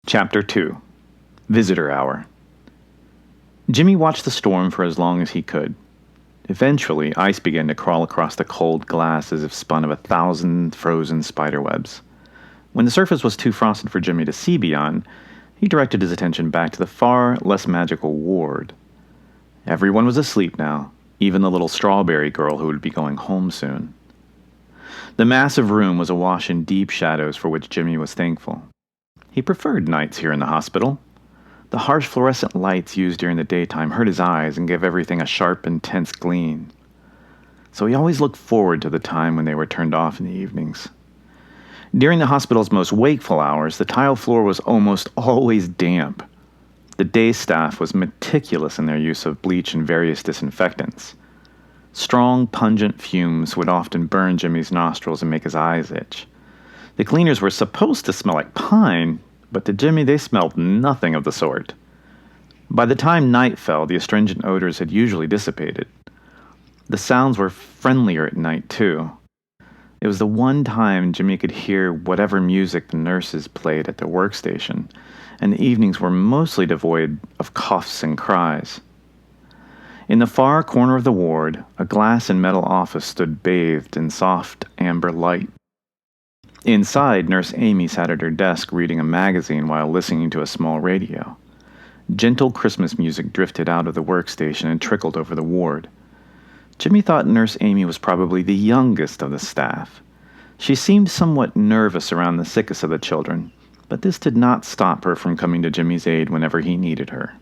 Chapter 2. Visitor Hour. Jimmy watched the storm for as long as he could. Eventually, ice began to crawl across the cold glass as if spun of 1,000 frozen spiderwebs. When the surface was too frosted for Jimmy to see beyond, he directed his attention back to the far less magical ward. Everyone was asleep now, even the little strawberry girl who would be going home soon. The massive room was awash in deep shadows for which Jimmy was thankful. He preferred nights here in the hospital. The harsh fluorescent lights used during the daytime hurt his eyes and gave everything a sharp, intense gleam. So he always looked forward to the time when they were turned off in the evenings. During the hospital's most wakeful hours, the tile floor was almost always damp. The day staff was meticulous in their use of bleach and various disinfectants. Strong, pungent fumes would often burn Jimmy's nostrils and make his eyes itch. The cleaners were supposed to smell like pine, but to Jimmy they smelled nothing of the sort. By the time night fell, the astringent odors had usually dissipated. The sounds were friendlier at night, too. It was the one time Jimmy could hear whatever music the nurses played at their workstation, and the evenings were mostly devoid of coughs and cries. In the far corner of the ward, a glass and metal office stood bathed in soft amber light. Inside, Nurse Amy sat at her desk reading a magazine while listening to a small radio. Gentle Christmas music drifted out of the workstation and trickled over the ward. Jimmy thought Nurse Amy was probably the youngest of the staff. She seemed somewhat nervous around the sickest of the children, but this did not stop her from coming to Jimmy's aid whenever he needed her.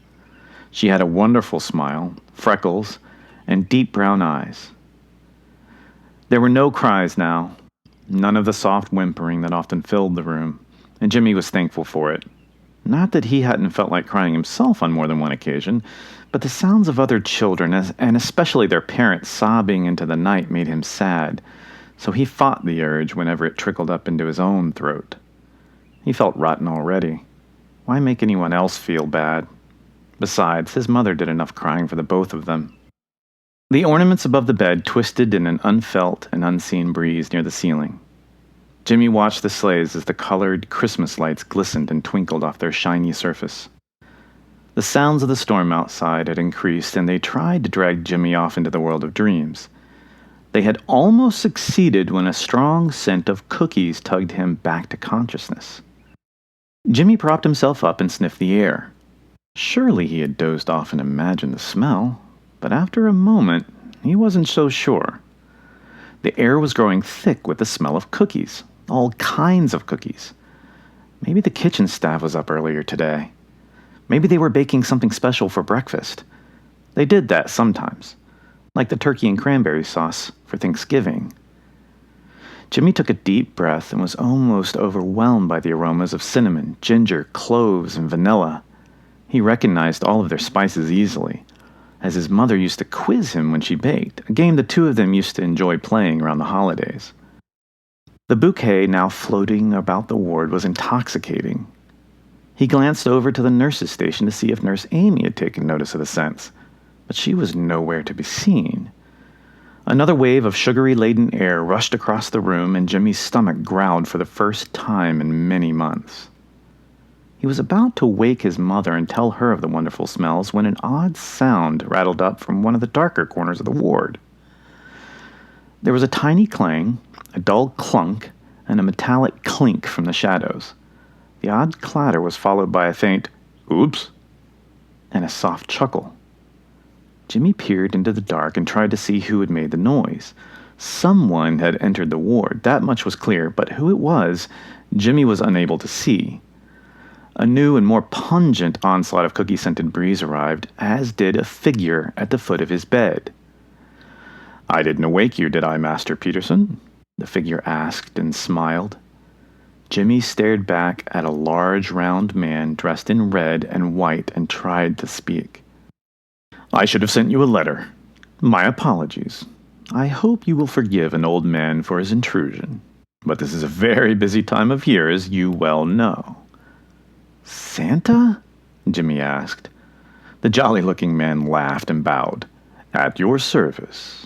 She had a wonderful smile, freckles, and deep brown eyes. There were no cries now. None of the soft whimpering that often filled the room, and Jimmy was thankful for it. Not that he hadn't felt like crying himself on more than one occasion, but the sounds of other children, and especially their parents sobbing into the night, made him sad, so he fought the urge whenever it trickled up into his own throat. He felt rotten already. Why make anyone else feel bad? Besides, his mother did enough crying for the both of them. The ornaments above the bed twisted in an unfelt and unseen breeze near the ceiling. Jimmy watched the sleighs as the colored Christmas lights glistened and twinkled off their shiny surface. The sounds of the storm outside had increased, and they tried to drag Jimmy off into the world of dreams. They had almost succeeded when a strong scent of cookies tugged him back to consciousness. Jimmy propped himself up and sniffed the air. Surely he had dozed off and imagined the smell. But after a moment, he wasn't so sure. The air was growing thick with the smell of cookies, all kinds of cookies. Maybe the kitchen staff was up earlier today. Maybe they were baking something special for breakfast. They did that sometimes, like the turkey and cranberry sauce for Thanksgiving. Jimmy took a deep breath and was almost overwhelmed by the aromas of cinnamon, ginger, cloves, and vanilla. He recognized all of their spices easily, as his mother used to quiz him when she baked, a game the two of them used to enjoy playing around the holidays. The bouquet now floating about the ward was intoxicating. He glanced over to the nurse's station to see if Nurse Amy had taken notice of the scents, but she was nowhere to be seen. Another wave of sugary-laden air rushed across the room, and Jimmy's stomach growled for the first time in many months. He was about to wake his mother and tell her of the wonderful smells when an odd sound rattled up from one of the darker corners of the ward. There was a tiny clang, a dull clunk, and a metallic clink from the shadows. The odd clatter was followed by a faint, "Oops," and a soft chuckle. Jimmy peered into the dark and tried to see who had made the noise. Someone had entered the ward, that much was clear, but who it was, Jimmy was unable to see. A new and more pungent onslaught of cookie-scented breeze arrived, as did a figure at the foot of his bed. "I didn't awake you, did I, Master Peterson?" the figure asked and smiled. Jimmy stared back at a large, round man dressed in red and white and tried to speak. "I should have sent you a letter. My apologies. I hope you will forgive an old man for his intrusion. But this is a very busy time of year, as you well know." "Santa?" Jimmy asked. The jolly-looking man laughed and bowed. "At your service.